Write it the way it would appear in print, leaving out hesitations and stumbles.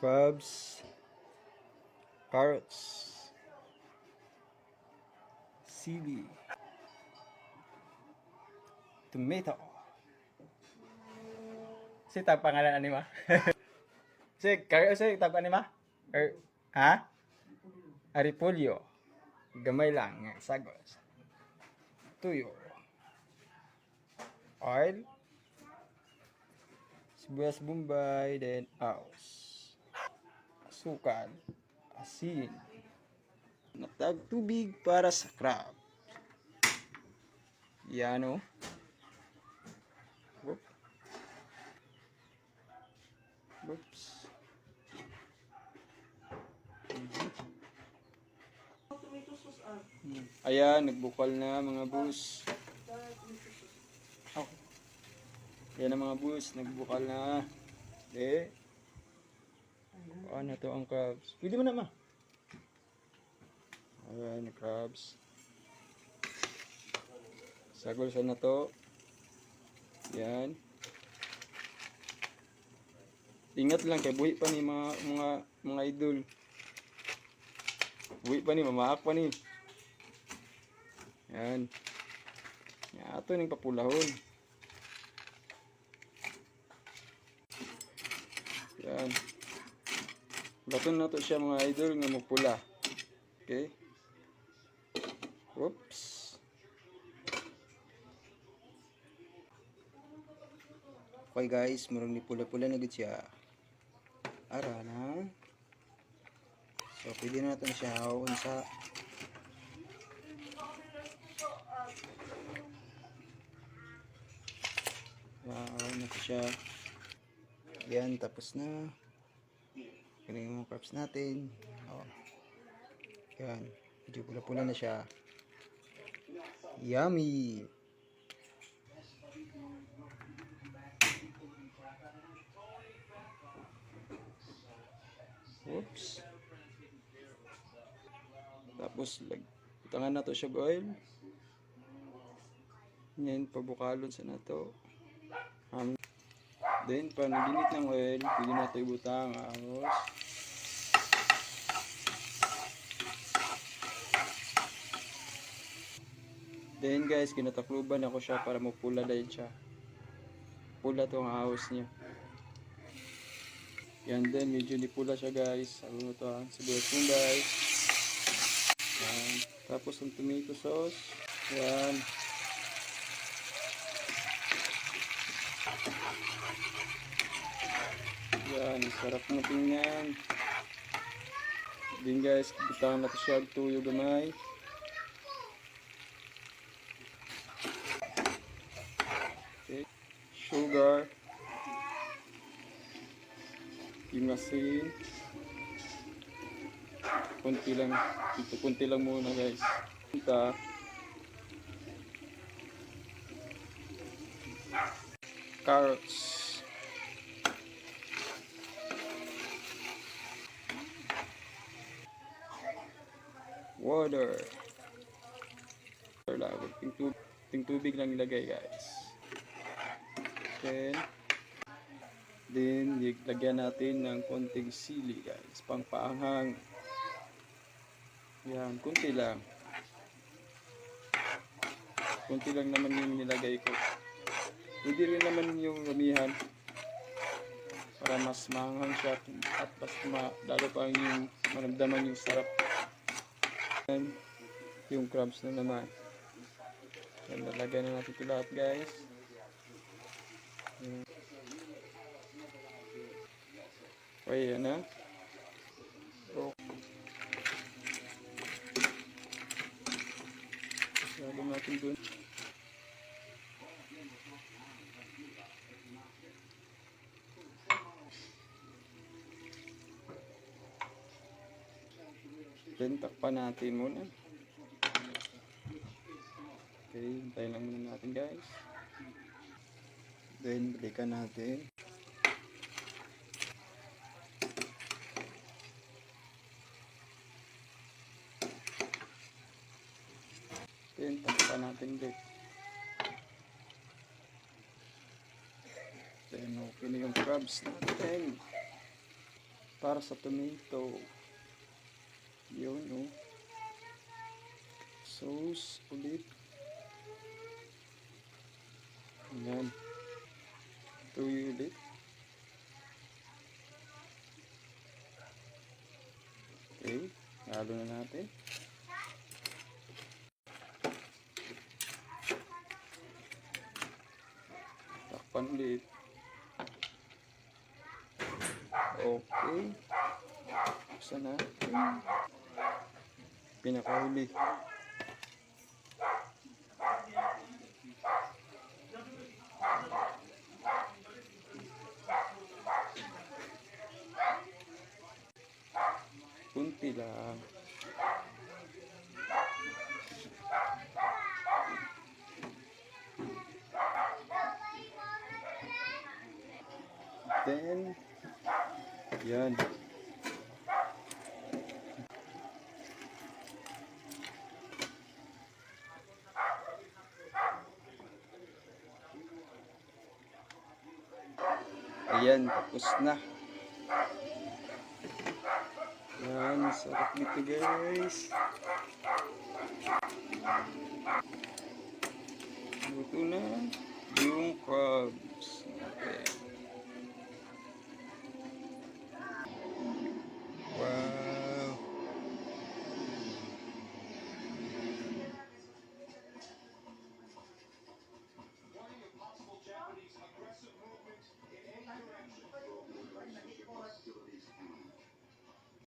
crabs, carrots, sili, tomato. Si tag pangalan ani ma? Si tag ani ma? Ha? Aripolyo. Gamay lang nga sagos. Tuyo. Oil. Sibuyas bombay, then aos. Asukal. Asin. Natag tubig para sa crab. Yan o. Oops. Ayan, nagbukal na mga bus. Okay. Ayan na mga bus, nagbukal na. Ano to ang crabs? Pwede mo na ma. Ayan, crabs. Sagol na to. Yan. Ingat lang kay buhi pa ni mga idol. Buhi pa ni, mamaak pa ni. Yan. Yan ato ning papulahon. Yan. Baton na to siya mga idol nga magpula. Okay? Oops. Okay guys, murang ni pula-pula na gud siya. Ara na. So pwede na natin siya hawon sa na siya. Yan, tapos na. Ganyan yung crabs natin. Oh. Yan. Medyo pula-pula na siya. Yummy! Oops. Tapos, tangan na to siya oil. Yan, pabukalon sa na to. Then, pag naginit ng oil, pwede na ito ibutang ahos. Then guys, kinatakluban ako siya para mapula dahil siya. Pula to ang ahos niya. Yan din, medyo nipula siya guys. Sabi mo to ha, sibuyas bombay. Yan. Tapos ang tomato sauce. Yan. Yan, sarap na tingnan. Then guys, butahan natin siya tuyo gamay. Okay. Sugar. Yung asin. Kunti lang muna guys. Carrots. Water. Ting tubig lang ilagay guys. Then lagyan natin ng konting sili guys. Pangpaanghang. Yan, kunti lang. Kunti lang naman yung nilagay ko. Pwede rin naman yung ramihan. Para mas maanghang siya at mas lalo pa yung maramdaman yung sarap. Yung crabs na naman. Yan, lalagyan na natin ito lahat guys. Okay, yan na. Lagyan natin dun. Then, takpan natin muna. Okay, hintayin lang muna natin guys. Then, balikan natin. Then, takpan natin ulit. Then, okay na yung crabs natin. para sa tomato. Yun, oh. Sauce ulit. Ayan. Tuyo ulit. Okay. Halo na natin. Takpan ulit. Okay. Buksan na. Pinakahuli. Kunti lang. Then, yan. Ayan, tapos na. Yan, sarap nito guys. Luto na yung crabs. Okay.